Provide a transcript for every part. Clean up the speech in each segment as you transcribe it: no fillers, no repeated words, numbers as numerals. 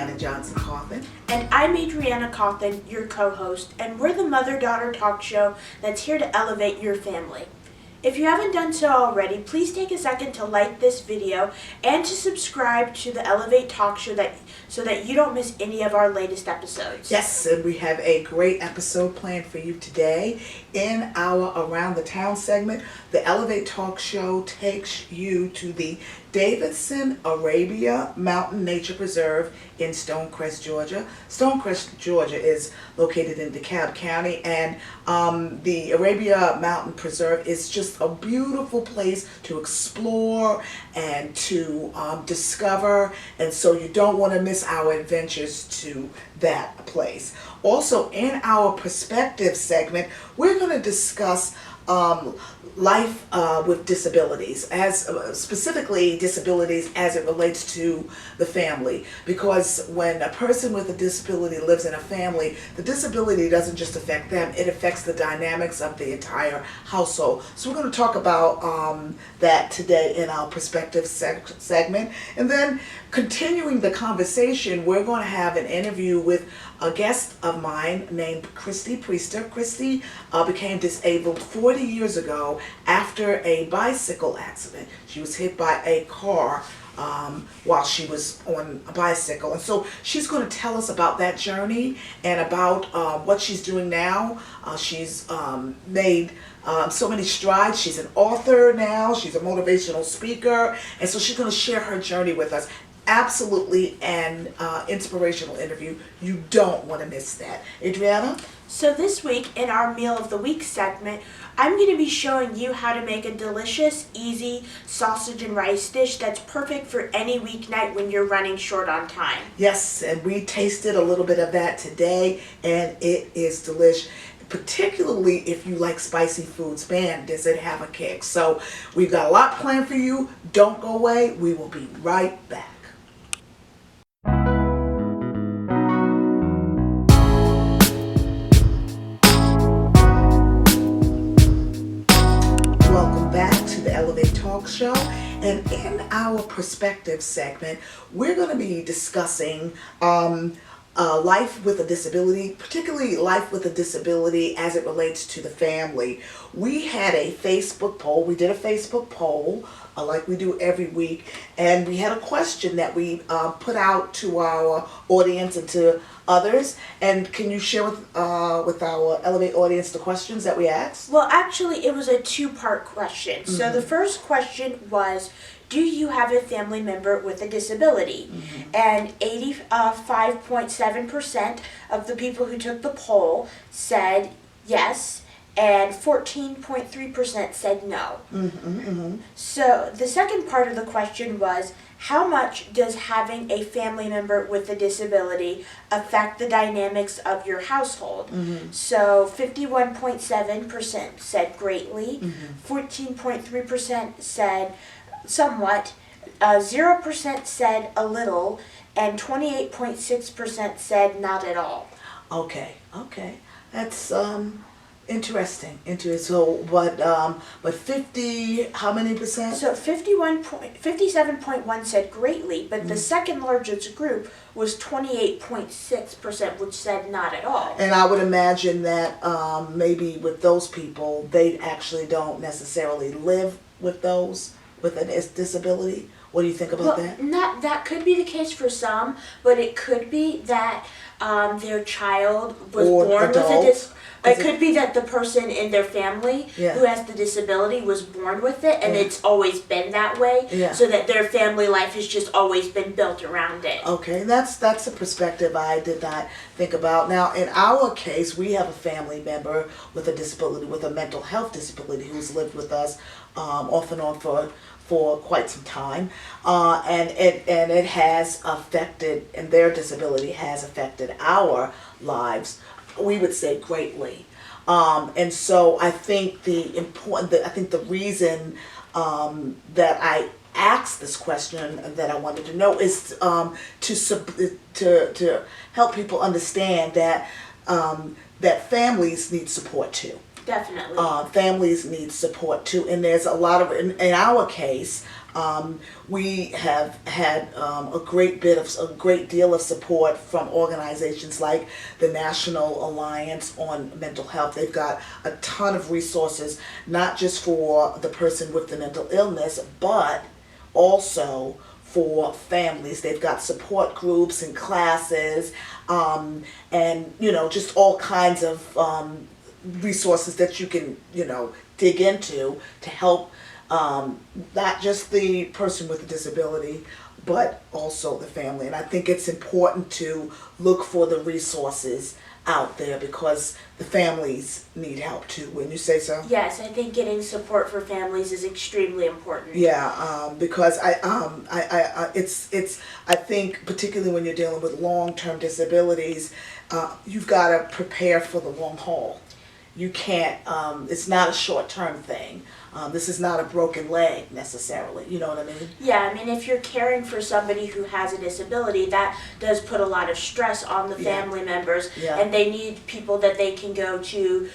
Deanna Johnson-Coffin. And I'm Adriana Coffin, your co-host, and we're the mother-daughter talk show that's here to elevate your family. If you haven't done so already, please take a second to like this video and to subscribe to the Elevate Talk Show so that you don't miss any of our latest episodes. Yes, and we have a great episode planned for you today. In our Around the Town segment, the Elevate Talk Show takes you to the Davidson-Arabia Mountain Nature Preserve in Stonecrest, Georgia. Stonecrest, Georgia is located in DeKalb County, and the Arabia Mountain Preserve is just a beautiful place to explore and to discover, and so you don't want to miss our adventures to that place. Also, in our perspective segment, we're going to discuss life with disabilities, as specifically disabilities as it relates to the family, because when a person with a disability lives in a family, the disability doesn't just affect them, it affects the dynamics of the entire household. So we're going to talk about that today in our perspective segment, and then continuing the conversation, we're going to have an interview with a guest of mine named Christy Priester. Christy became disabled 40 years ago after a bicycle accident. She was hit by a car while she was on a bicycle. And so she's going to tell us about that journey and about what she's doing now. She's made so many strides. She's an author now. She's a motivational speaker. And so she's going to share her journey with us. Absolutely an inspirational interview. You don't want to miss that. Adriana? So this week in our Meal of the Week segment, I'm going to be showing you how to make a delicious, easy sausage and rice dish that's perfect for any weeknight when you're running short on time. Yes, and we tasted a little bit of that today, and it is delish. Particularly if you like spicy foods, man, does it have a kick. So we've got a lot planned for you. Don't go away. We will be right back. Elevate Talk Show, and in our perspective segment, we're going to be discussing life with a disability, particularly life with a disability as it relates to the family. We had a Facebook poll. We did a Facebook poll like we do every week, and we had a question that we put out to our audience and to others. And can you share with our Elevate audience the questions that we asked? Well, actually, it was a two-part question. Mm-hmm. So the first question was, do you have a family member with a disability? Mm-hmm. And 85.7% of the people who took the poll said yes, and 14.3% said no. Mm-hmm, mm-hmm. So the second part of the question was, how much does having a family member with a disability affect the dynamics of your household? Mm-hmm. So 51.7% said greatly, 14.3% said somewhat, 0% said a little, and 28.6% said not at all. Okay. That's interesting. So, but 50, how many percent? So 57.1 said greatly, but the second largest group was 28.6%, which said not at all. And I would imagine that maybe with those people, they actually don't necessarily live with those with a disability. What do you think about that? That could be the case for some, but it could be that their child was born with a disability. It could be that the person in their family who has the disability was born with it, and it's always been that way, so that their family life has just always been built around it. Okay, that's a perspective I did not think about. Now, in our case, we have a family member with a disability, with a mental health disability, who's lived with us off and on for quite some time, and it has affected, and their disability has affected our lives, we would say greatly. And so I think the reason that I asked this question that I wanted to know is to help people understand that that families need support too. Definitely. Families need support too, and there's a lot of, in our case, We have had a great deal of support from organizations like the National Alliance on Mental Health. They've got a ton of resources, not just for the person with the mental illness, but also for families. They've got support groups and classes, and just all kinds of resources that you can dig into to help not just the person with a disability, but also the family. And I think it's important to look for the resources out there because the families need help too. Wouldn't you say so? Yes, I think getting support for families is extremely important. Yeah, because I think particularly when you're dealing with long-term disabilities, you've got to prepare for the long haul. You can't. It's not a short-term thing. This is not a broken leg necessarily. You know what I mean? Yeah, I mean, if you're caring for somebody who has a disability, that does put a lot of stress on the family members, and they need people that they can go to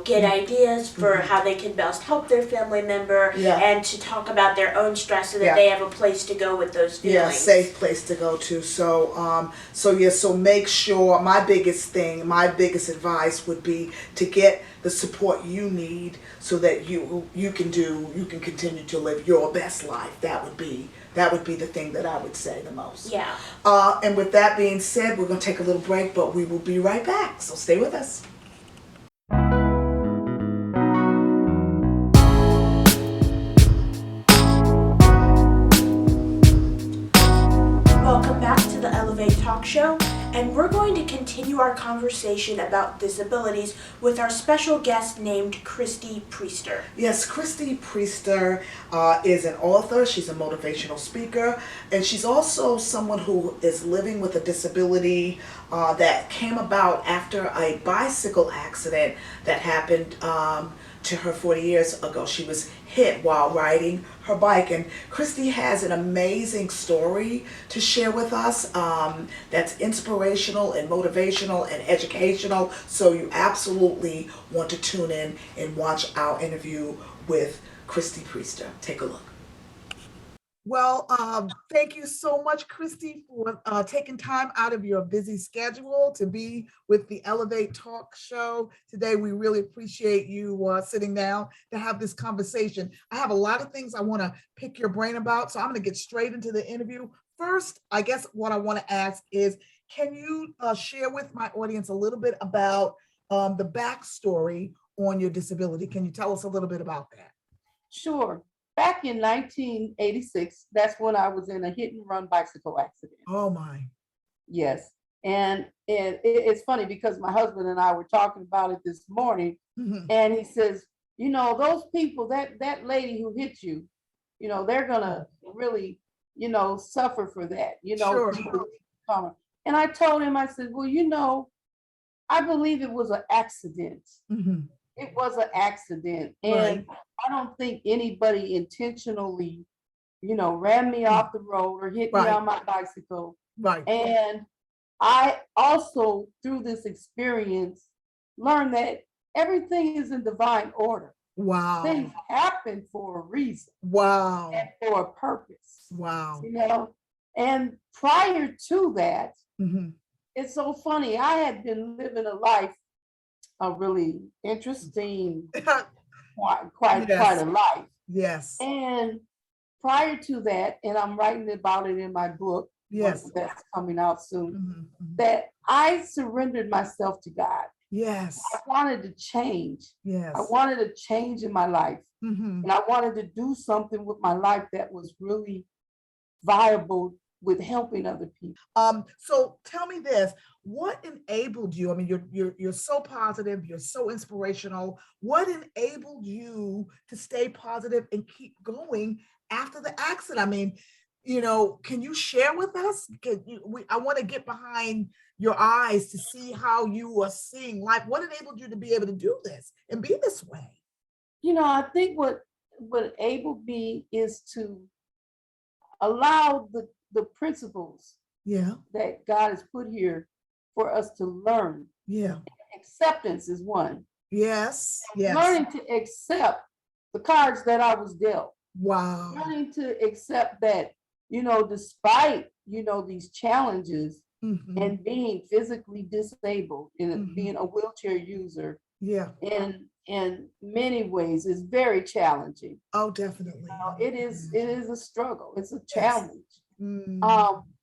get ideas for how they can best help their family member, and to talk about their own stress so that they have a place to go with those feelings. Yeah, safe place to go to. So make sure. My biggest advice would be to get the support you need so that you can continue to live your best life. That would be the thing that I would say the most. Yeah. And with that being said, we're going to take a little break, but we will be right back. So stay with us. Welcome back to the Elevate Talk Show, and we're going to continue our conversation about disabilities with our special guest named Christy Priester. Yes, Christy Priester is an author. She's a motivational speaker, and she's also someone who is living with a disability that came about after a bicycle accident that happened to her 40 years ago. She was hit while riding her bike, and Christy has an amazing story to share with us that's inspirational and motivational and educational, so you absolutely want to tune in and watch our interview with Christy Priester. Take a look. Well, thank you so much, Christy, for taking time out of your busy schedule to be with the Elevate Talk Show today. We really appreciate you sitting down to have this conversation. I have a lot of things I want to pick your brain about, so I'm going to get straight into the interview. First, I guess what I want to ask is, can you share with my audience a little bit about the backstory on your disability? Can you tell us a little bit about that? Sure. Back in 1986, that's when I was in a hit and run bicycle accident. Oh my. Yes. And it's funny because my husband and I were talking about it this morning, and he says, those people, that lady who hit you, they're gonna really, suffer for that, Sure. And I told him, I said, well, I believe it was an accident. It was an accident. And Right. I don't think anybody intentionally, ran me off the road or hit me on my bicycle. Right. And I also, through this experience, learned that everything is in divine order. Wow. Things happen for a reason. Wow. And for a purpose. Wow. And prior to that, Mm-hmm. it's so funny. I had been living a life, a really interesting, quite a life. Yes. And prior to that, and I'm writing about it in my book, Yes. that's coming out soon, Mm-hmm. that I surrendered myself to God. Yes. I wanted to change. Yes. I wanted a change in my life. Mm-hmm. And I wanted to do something with my life that was really viable with helping other people. So tell me this: what enabled you? I mean, you're so positive, you're so inspirational. What enabled you to stay positive and keep going after the accident? I mean, can you share with us? I want to get behind your eyes to see how you are seeing life. What enabled you to be able to do this and be this way? I think what enabled me is to allow the principles that God has put here for us to learn. Yeah. Acceptance is one. Yes. Yes. Learning to accept the cards that I was dealt. Wow. Learning to accept that, despite, these challenges and being physically disabled and being a wheelchair user Yeah. in many ways is very challenging. Oh, definitely. It is a struggle. It's a Yes. challenge.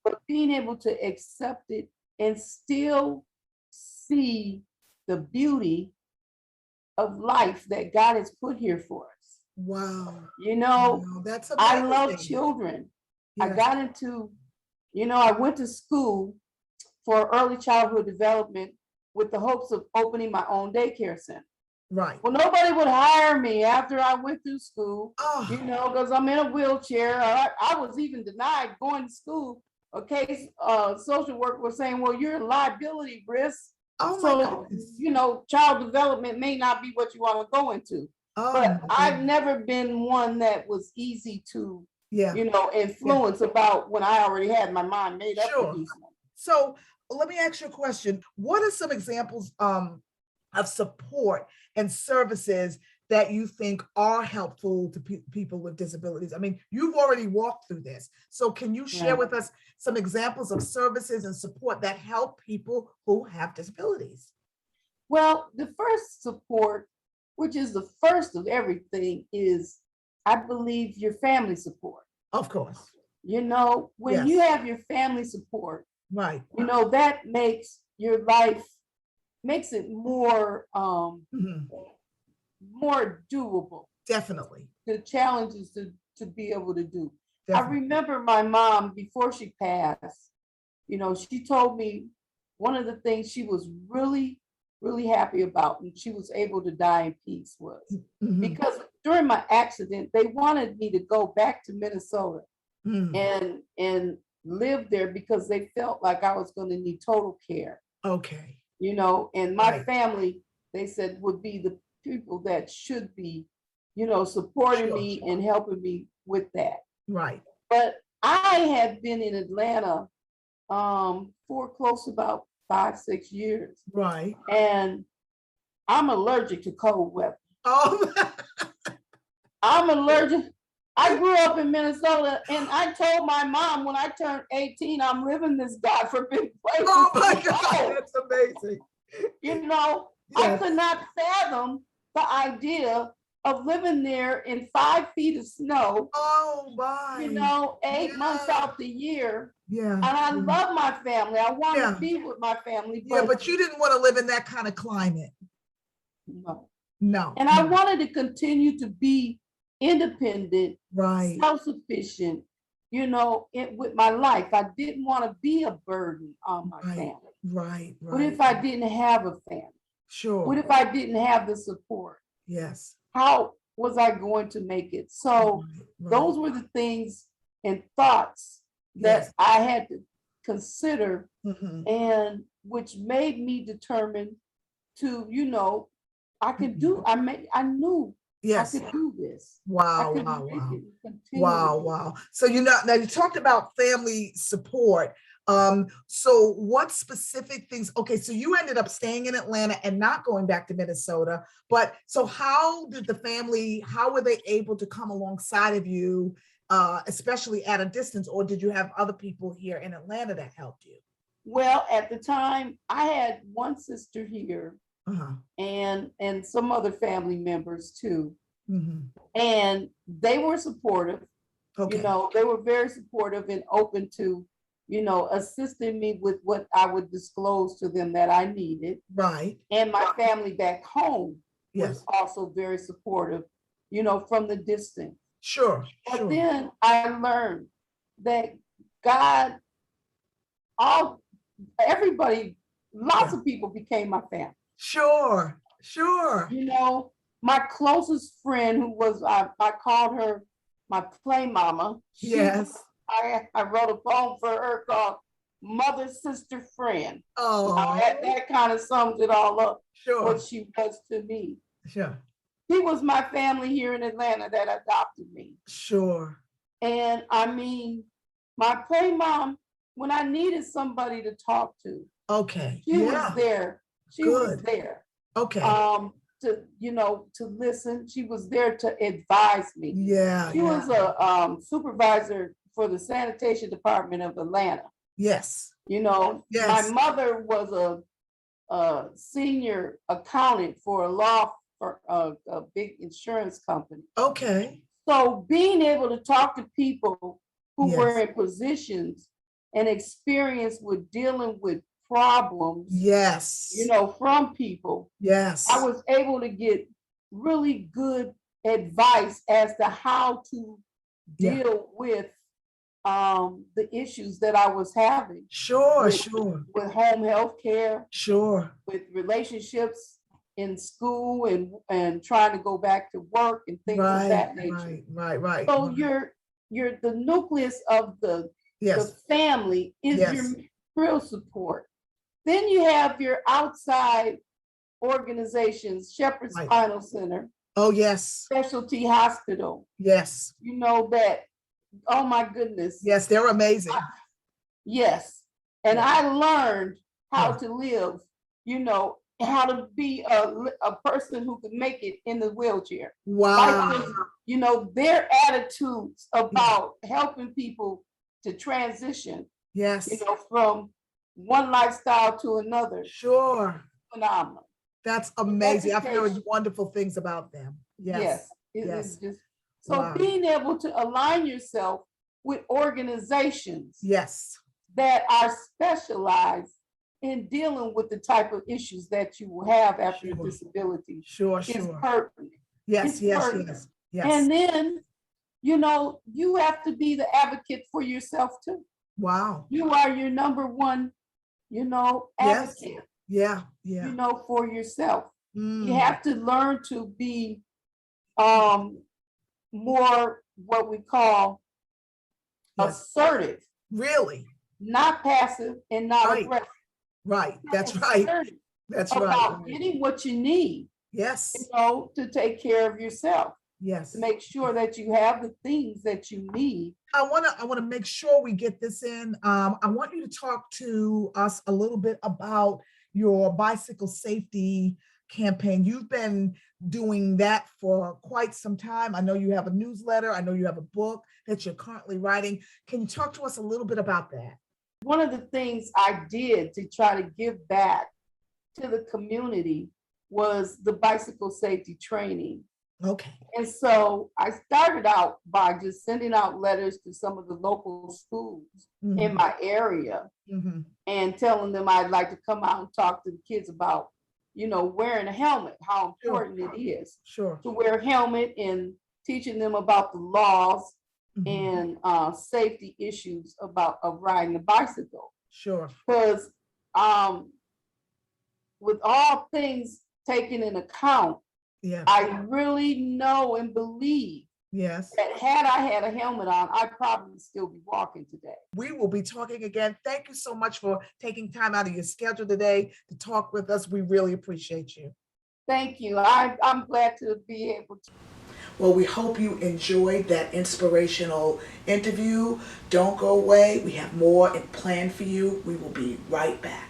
But being able to accept it and still see the beauty of life that God has put here for us. Wow. Wow, that's I amazing. love children. I Yes. got into, I went to school for early childhood development with the hopes of opening my own daycare center. Right. Well, nobody would hire me after I went through school, Oh. because I'm in a wheelchair. I was even denied going to school. Okay, social worker was saying, well, you're a liability risk. Oh my So, goodness. child development may not be what you want to go into. Oh, but my I've goodness. never been one that was easy to, Yeah. influence about when I already had my mind made up Sure. to do something. So let me ask you a question. What are some examples of support and services that you think are helpful to people with disabilities? I mean, you've already walked through this. So can you share with us some examples of services and support that help people who have disabilities? Well, the first support, which is the first of everything, is, I believe, your family support. Of course. When you have your family support, right, that makes your life, makes it more more doable. Definitely. The challenges to be able to do. Definitely. I remember my mom, before she passed, she told me one of the things she was really, really happy about, and she was able to die in peace, was because during my accident, they wanted me to go back to Minnesota and live there because they felt like I was going to need total care. Okay. And my family, they said, would be the people that should be, supporting me and helping me with that. Right. But I had been in Atlanta for close about 5-6 years. Right. And I'm allergic to cold weather. Oh. I'm allergic. I grew up in Minnesota, and I told my mom when I turned 18, I'm living this God forbidden place. Oh my God, that's amazing. I could not fathom the idea of living there in 5 feet of snow. Oh my. 8 months out the year. Yeah. And I love my family. I want to be with my family. But you didn't want to live in that kind of climate. No. And I wanted to continue to be independent, right, self-sufficient, with my life. I didn't want to be a burden on my family. Right. What if I didn't have a family? Sure. What if I didn't have the support? Yes. How was I going to make it? So those were the things and thoughts that I had to consider, and which made me determined to, I could do, I knew I could do this. Wow. So now you talked about family support. So what specific things, okay, so you ended up staying in Atlanta and not going back to Minnesota, but so how did the family, how were they able to come alongside of you, especially at a distance, or did you have other people here in Atlanta that helped you? Well, at the time, I had one sister here and some other family members too. And they were supportive. They were very supportive and open to, assisting me with what I would disclose to them that I needed. Right. And my family back home was also very supportive, from the distance. Sure. But then I learned that God, everybody, lots of people became my family. Sure. My closest friend, who was, I called her my play mama. I wrote a poem for her called Mother, Sister, Friend. Oh, that kind of sums it all up. What she was to me. She was my family here in Atlanta that adopted me. And I mean, my play mom, when I needed somebody to talk to, she was there. She was there. to listen. She was there to advise me. Yeah. She was a supervisor for the sanitation department of Atlanta. Yes. My Yes. mother was a senior accountant for a big insurance company. Okay. So being able to talk to people who Yes. were in positions and experience with dealing with problems, Yes. from people, Yes. I was able to get really good advice as to how to deal with the issues that I was having. Sure. With home health care, Sure. with relationships in school and trying to go back to work and things of that nature. Right. So you're the nucleus of the family is your real support. Then you have your outside organizations, Shepherd's Spinal Center. Oh, yes. Specialty Hospital. Yes. That, oh my goodness. Yes, they're amazing. Yes. And I learned how to live, how to be a person who could make it in the wheelchair. Wow. Their attitudes about helping people to transition, yes, from one lifestyle to another. Sure. Phenomenal. That's amazing. I've heard wonderful things about them. Yes. It yes. is just so being able to align yourself with organizations that are specialized in dealing with the type of issues that you will have after a disability is pertinent. Yes. And then, you have to be the advocate for yourself too. Wow. You are your number one, advocate. Yeah. For yourself. Mm. You have to learn to be more what we call assertive. Really? Not passive and not aggressive. Right. That's right. That's about getting what you need. Yes. To take care of yourself. Yes. To make sure that you have the things that you need. I want to make sure we get this in. I want you to talk to us a little bit about your bicycle safety campaign. You've been doing that for quite some time. I know you have a newsletter. I know you have a book that you're currently writing. Can you talk to us a little bit about that? One of the things I did to try to give back to the community was the bicycle safety training. Okay. And so I started out by just sending out letters to some of the local schools in my area and telling them I'd like to come out and talk to the kids about, wearing a helmet, how important it is to wear a helmet, and teaching them about the laws and safety issues of riding a bicycle. Sure. Because with all things taken in account, I really know and believe that had I had a helmet on, I'd probably still be walking today. We will be talking again. Thank you so much for taking time out of your schedule today to talk with us. We really appreciate you. Thank you. I'm glad to be able to. Well, we hope you enjoyed that inspirational interview. Don't go away. We have more planned for you. We will be right back.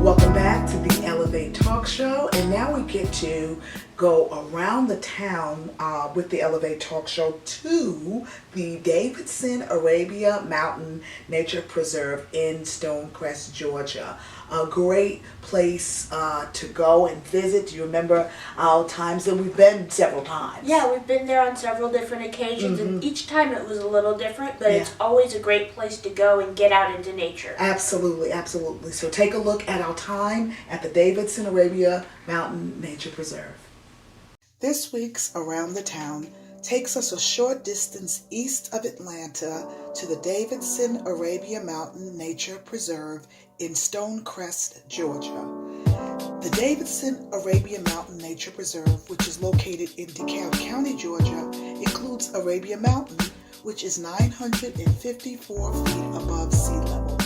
Welcome back to the Elevate Talk Show, and now we get to go around the town with the Elevate Talk Show to the Davidson-Arabia Mountain Nature Preserve in Stonecrest, Georgia. A great place to go and visit. Do you remember our times? And we've been several times. Yeah, we've been there on several different occasions, and each time it was a little different, but it's always a great place to go and get out into nature. Absolutely. So take a look at our time at the Davidson-Arabia Mountain Nature Preserve. This week's Around the Town takes us a short distance east of Atlanta to the Davidson-Arabia Mountain Nature Preserve in Stonecrest, Georgia. The Davidson-Arabia Mountain Nature Preserve, which is located in DeKalb County, Georgia, includes Arabia Mountain, which is 954 feet above sea level.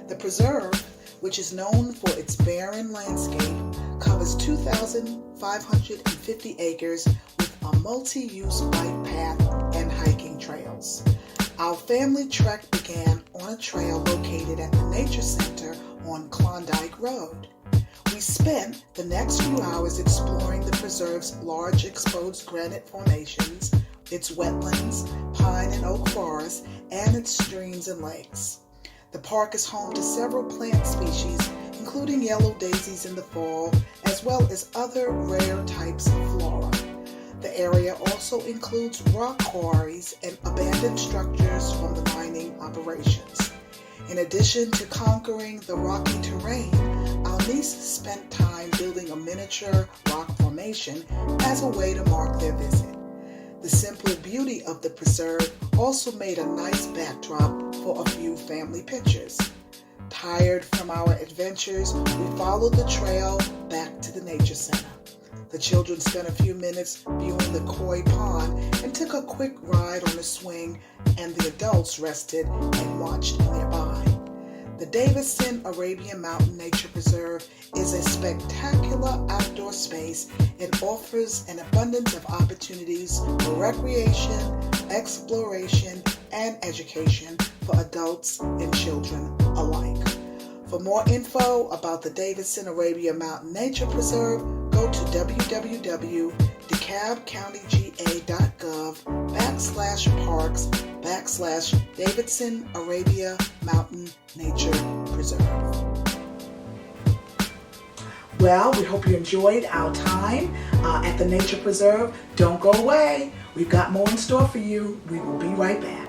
The preserve, which is known for its barren landscape, covers 2,550 acres with a multi-use bike path and hiking trails. Our family trek began on a trail located at the Nature Center on Klondike Road. We spent the next few hours exploring the preserve's large exposed granite formations, its wetlands, pine and oak forests, and its streams and lakes. The park is home to several plant species, including yellow daisies in the fall, as well as other rare types of flora. The area also includes rock quarries and abandoned structures from the mining operations. In addition to conquering the rocky terrain, our niece spent time building a miniature rock formation as a way to mark their visit. The simple beauty of the preserve also made a nice backdrop for a few family pictures. Tired from our adventures, we followed the trail back to the Nature Center. The children spent a few minutes viewing the koi pond and took a quick ride on a swing, and the adults rested and watched nearby. The Davidson-Arabia Mountain Nature Preserve is a spectacular outdoor space and offers an abundance of opportunities for recreation, exploration, and education for adults and children alike. For more info about the Davidson-Arabia Mountain Nature Preserve, go to www.dekalb.gov/parks/Davidson-Arabia Mountain Nature Preserve. Well, we hope you enjoyed our time at the Nature Preserve. Don't go away. We've got more in store for you. We will be right back.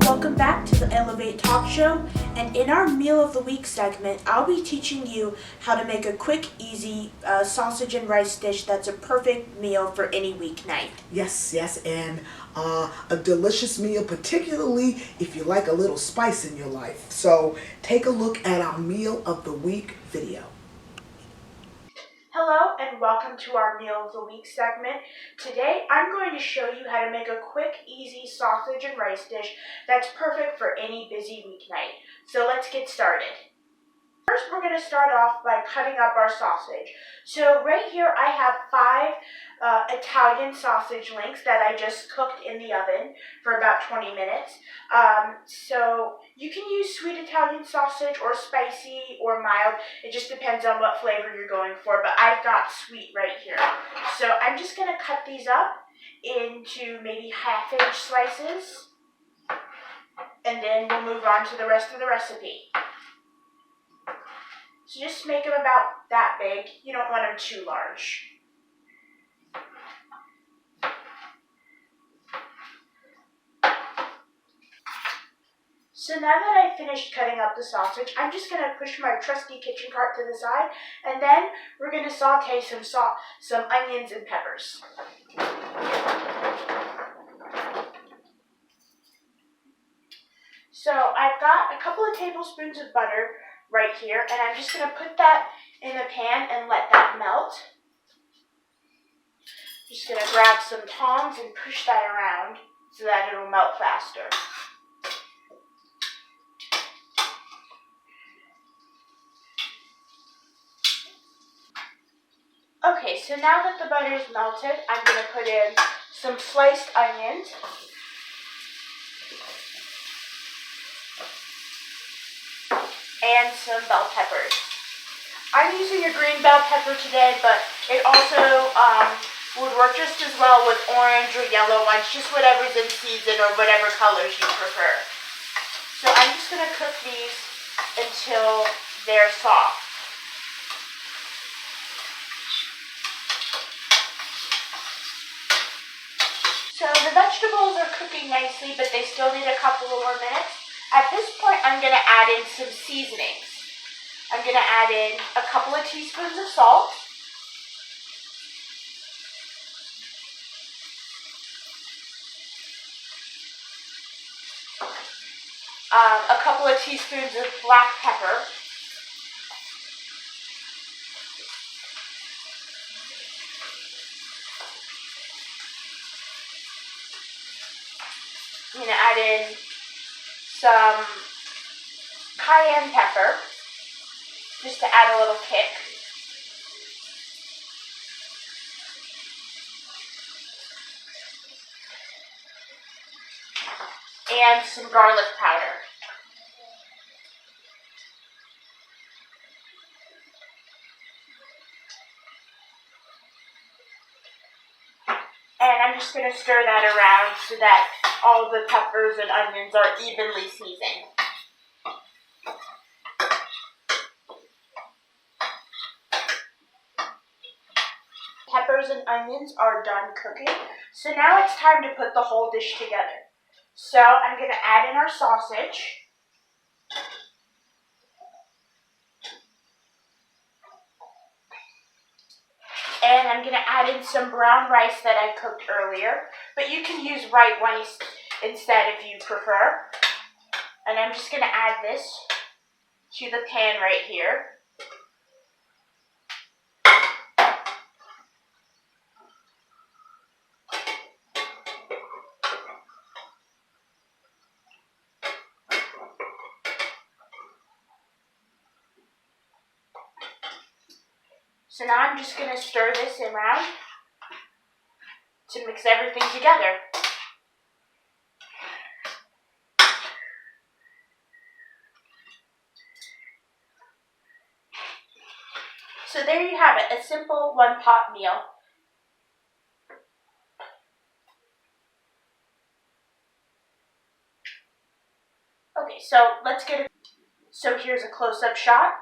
Welcome back to the Elevate Talk Show, and in our Meal of the Week segment, I'll be teaching you how to make a quick, easy sausage and rice dish that's a perfect meal for any weeknight. Yes, and a delicious meal, particularly if you like a little spice in your life. So take a look at our Meal of the Week video. Hello and welcome to our Meal of the Week segment. Today I'm going to show you how to make a quick, easy sausage and rice dish that's perfect for any busy weeknight. So let's get started. First, we're going to start off by cutting up our sausage. So right here I have 5 Italian sausage links that I just cooked in the oven for about 20 minutes. So you can use sweet Italian sausage or spicy or mild. It just depends on what flavor you're going for, but I've got sweet right here. So I'm just going to cut these up into maybe half-inch slices, and then we'll move on to the rest of the recipe. So just make them about that big. You don't want them too large. So now that I've finished cutting up the sausage, I'm just going to push my trusty kitchen cart to the side, and then we're going to saute some onions and peppers. So I've got a couple of tablespoons of butter right here, and I'm just going to put that in a pan and let that melt. Just going to grab some tongs and push that around so that it'll melt faster. Okay, so now that the butter is melted, I'm going to put in some sliced onions. And some bell peppers. I'm using a green bell pepper today, but it also would work just as well with orange or yellow ones, just whatever's in season or whatever colors you prefer. So I'm just going to cook these until they're soft. So the vegetables are cooking nicely, but they still need a couple of more minutes. At this point, I'm going to add in some seasonings. I'm going to add in a couple of teaspoons of salt, a couple of teaspoons of black pepper, I'm going to add in some cayenne pepper, just to add a little kick. And some garlic powder. And I'm just going to stir that around so that all the peppers and onions are evenly seasoned. Peppers and onions are done cooking, so now it's time to put the whole dish together. So I'm going to add in our sausage. And I'm going to add in some brown rice that I cooked earlier, but you can use white rice instead if you prefer. And I'm just going to add this to the pan right here. So now I'm just going to stir this around to mix everything together. So there you have it, a simple one-pot meal. Okay, so let's get it. So here's a close-up shot.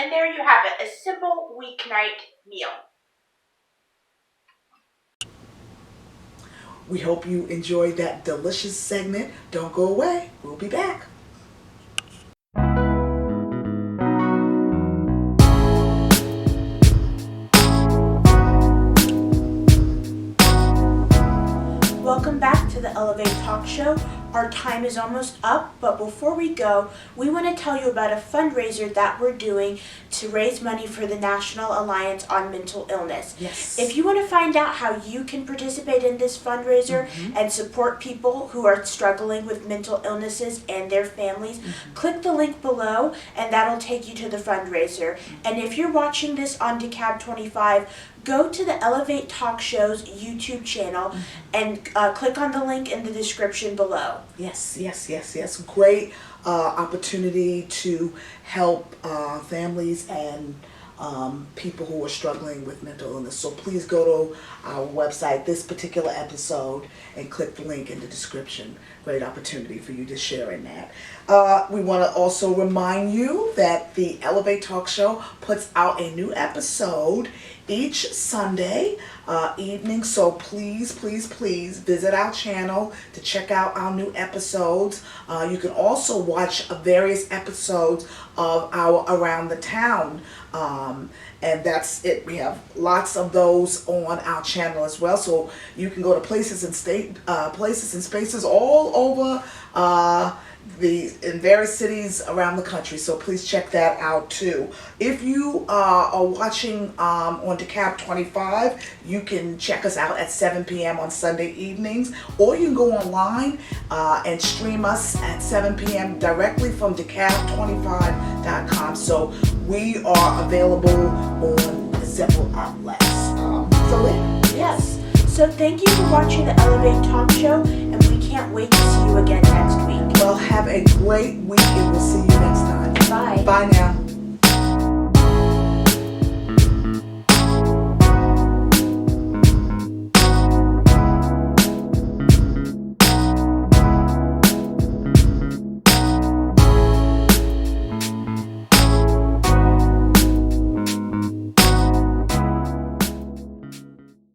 And there you have it, a simple weeknight meal. We hope you enjoyed that delicious segment. Don't go away. We'll be back. Welcome back to the Elevate Talk Show. Our time is almost up, but before we go, we want to tell you about a fundraiser that we're doing to raise money for the National Alliance on Mental Illness. Yes. If you want to find out how you can participate in this fundraiser and support people who are struggling with mental illnesses and their families, click the link below and that'll take you to the fundraiser. And if you're watching this on DeKalb 25, go to the Elevate Talk Show's YouTube channel and click on the link in the description below. Yes. Great opportunity to help families and people who are struggling with mental illness. So please go to our website, this particular episode, and click the link in the description. Great opportunity for you to share in that. We want to also remind you that the Elevate Talk Show puts out a new episode each Sunday evening. So please visit our channel to check out our new episodes. You can also watch various episodes of our Around the Town. And that's it. We have lots of those on our channel as well. So you can go to places and spaces all over in various cities around the country. So please check that out too. If you are watching on DeKalb 25, you can check us out at 7 p.m. on Sunday evenings, or you can go online and stream us at 7 p.m. directly from DeKalb25.com. So we are available on several outlets. Yes. So thank you for watching the Elevate Talk Show, and we can't wait to see you again next week. Well, have a great week, and we'll see you next time. Bye. Bye now.